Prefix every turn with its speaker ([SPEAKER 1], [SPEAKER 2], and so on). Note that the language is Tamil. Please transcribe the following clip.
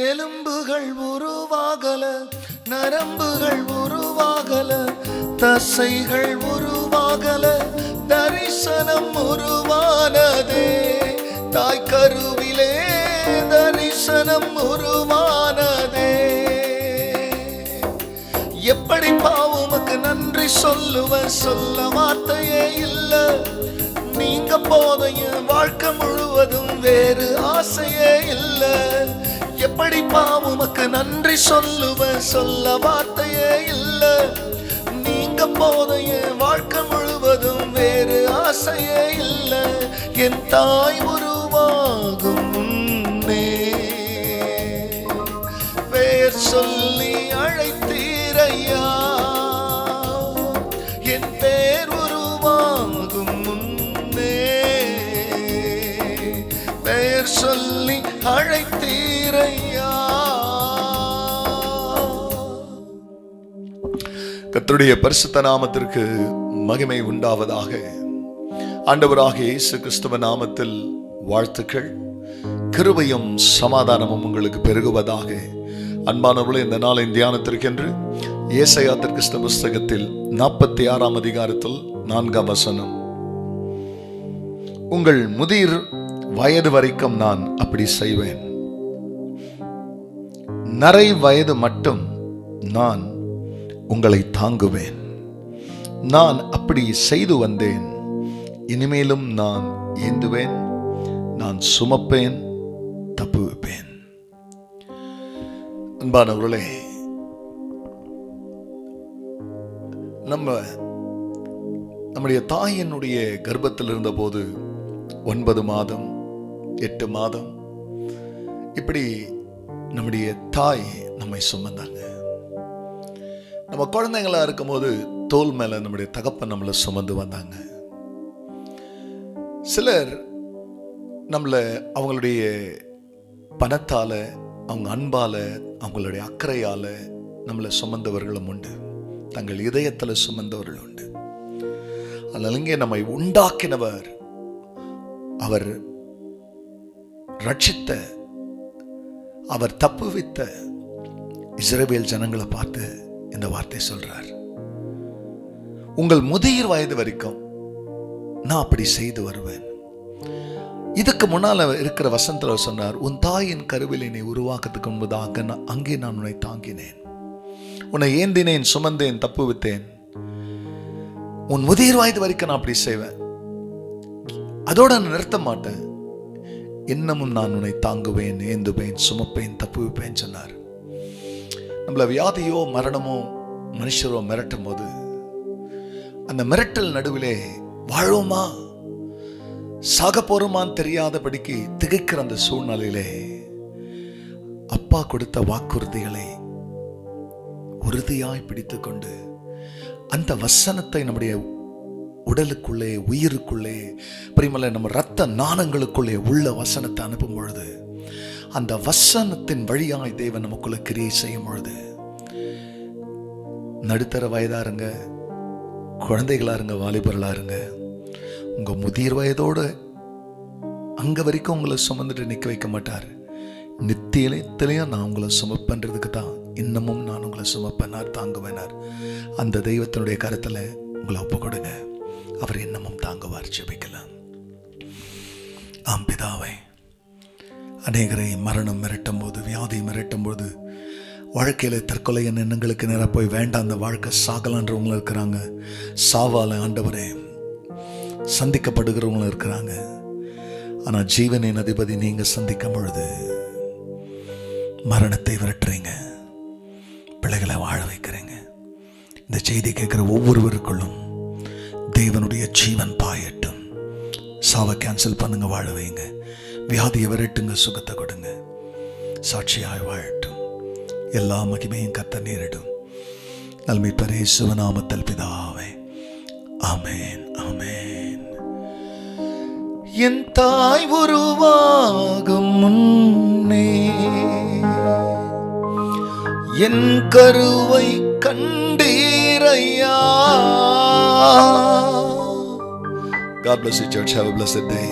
[SPEAKER 1] எலும்புகள் உருவாகல, நரம்புகள் உருவாகல, தசைகள் உருவாகல, தரிசனம் உருவானதே. தாய் கருவிலே தரிசனம் உருவானதே. எப்படி பாவுமக்கு நன்றி சொல்லுவ, சொல்ல வார்த்தையே இல்ல. நீங்க போதைய வாழ்க்கை முழுவதும் வேறு ஆசையே இல்ல. எப்படி பாவுமக்கு நன்றி சொல்லுவ, சொல்ல வார்த்தையே இல்ல. நீங்க போதைய வாழ்க்கை முழுவதும் வேறு ஆசையே இல்ல. என் தாய் உருவாகும் முன்னே பேர் சொல்லி அழைத்தீரையா. என் பேர் உருவாகும் முன்னே பேர் சொல்லி அழைத்தீரையா. கர்த்தருடைய பரிசுத்த நாமத்திற்கு மகிமை உண்டாவதாக. ஆண்டவராகிய இயேசு கிறிஸ்துவ நாமத்தில் வாழ்த்துக்கள். கிருபையும் சமாதானமும் உங்களுக்கு பெருகுவதாக. அன்பானவர்களே, இந்த நாளின் தியானத்திற்கென்று ஏசாயா தீர்க்கதரிசி புஸ்தகத்தில் 46ஆம் அதிகாரத்தில் 4ஆம் வசனம். உங்கள் முதிர் வயது வரைக்கும் நான் அப்படி செய்வேன், நரை வயது மட்டும் நான் உங்களை தாங்குவேன். நான் அப்படி செய்து வந்தேன், இனிமேலும் நான் ஏந்துவேன், நான் சுமப்பேன், தப்புவிப்பேன். அன்பானவர்களே, நம்முடைய தாயினுடைய கர்ப்பத்தில் இருந்தபோது 9 மாதம் 8 மாதம் இப்படி நம்முடைய தாய் நம்மை சுமந்தாங்க. நம்ம குழந்தைங்களா இருக்கும் போது தோல் மேல நம்முடைய தகப்பன் நம்மளை சுமந்து வந்தாங்க. சிலர் நம்மளை அவங்களுடைய பணத்தால, அவங்க அன்பால, அவங்களுடைய அக்கறையால நம்மளை சுமந்தவர்களும் உண்டு. தங்கள் இதயத்தில் சுமந்தவர்கள் உண்டு. அதனால இங்கே நம்மை உண்டாக்கினவர், அவர் ரட்சித்த, அவர் தப்புவித்த இஸ்ரவேல் ஜனங்களை பார்த்து இந்த வார்த்தை சொல்றார். உங்கள் முதிர் வயது வரைக்கும் நான் அப்படி செய்து வருவேன். இதுக்கு முன்னால இருக்கிற வசனத்துல சொன்னார், உன் தாயின் கருவில் என்னை உருவாக்கத்துக்கு முன்பதாக அங்கே நான் உன்னை தாங்கினேன், உன்னை ஏந்தினேன், சுமந்தேன், தப்புவித்தேன். உன் முதிர் வயது வரைக்கும் நான் அப்படி செய்வேன், அதோட நான் நிறுத்த மாட்டேன். இன்னமும் நான் உன்னை தாங்குவேன், ஏந்துவேன், சுமப்பேன், தப்புவிப்பேன் சொன்னார். நம்மள வியாதியோ மரணமோ மனுஷரோ மிரட்டும் போது அந்த மிரட்டல் நடுவிலே வாழ்வோமா சாக போறோமான்னு தெரியாதபடிக்கு திகைக்கிற அந்த சூழ்நிலையிலே அப்பா கொடுத்த வாக்குறுதிகளை உறுதியாய் பிடித்துக் கொண்டு அந்த வசனத்தை நம்முடைய உடலுக்குள்ளே, உயிருக்குள்ளே, பிரியமல்ல நம்ம இரத்த நாணங்களுக்குள்ளே உள்ள வசனத்தை அனுப்பும் பொழுது, அந்த வசனத்தின் வழியாய் தேவன் நமக்குள்ள கிரியை செய்யும் பொழுது, நடுத்தர வயதா இருங்க, குழந்தைகளா இருங்க, வாலிபர்களா இருங்க, உங்க முதிர் வயதோடு அங்க வரைக்கும் உங்களை சுமந்துட்டு நிக்க வைக்க மாட்டார். நித்தியத்திலையும் நான் உங்களை சுமப்பன்றதுக்கு தான் இன்னமும் நான் உங்களை சுமப்பேனார், தாங்குவேனார். அந்த தெய்வத்தினுடைய கருத்துல உங்களை ஒப்பு கொடுங்க, அவர் இன்னமும் தாங்குவார். ஜெபிக்கலாம். ஆம் பிதாவே, அநேகரை மரணம் மிரட்டும் போது, வியாதி மிரட்டும் போது, வாழ்க்கையில தற்கொலை எண்ணங்களுக்கு நேராக போய் வேண்டாம் அந்த வாழ்க்கை சாகலான்றவங்களும் இருக்கிறாங்க. சாவால ஆண்டவரே சந்திக்கப்படுகிறவங்களும் இருக்கிறாங்க. ஆனா ஜீவனின் அதிபதி நீங்க சந்திக்கும் பொழுது மரணத்தை விரட்டுறீங்க, பிள்ளைகளை வாழ வைக்கிறீங்க. இந்த செய்தி கேட்கிற ஒவ்வொருவருக்குள்ளும் தேவனுடைய ஜீவன் பாயட்டும். சாவை கேன்சல் பண்ணுங்க, வாழ வைங்க. வியாதியை விரட்டுங்க, சுகத்தை கொடுங்க. சாட்சியாய் வாழட்டும். எல்லா மகிமையும் கர்த்தர் நேரிடும். நல்மீட்பர் இயேசுவின் நாமத்தில் பிதாவே, ஆமென், ஆமென். என் தாய் உருவாகும் முன்னே என் கருவை கண்டீரையா. God bless you, church. Have a blessed day.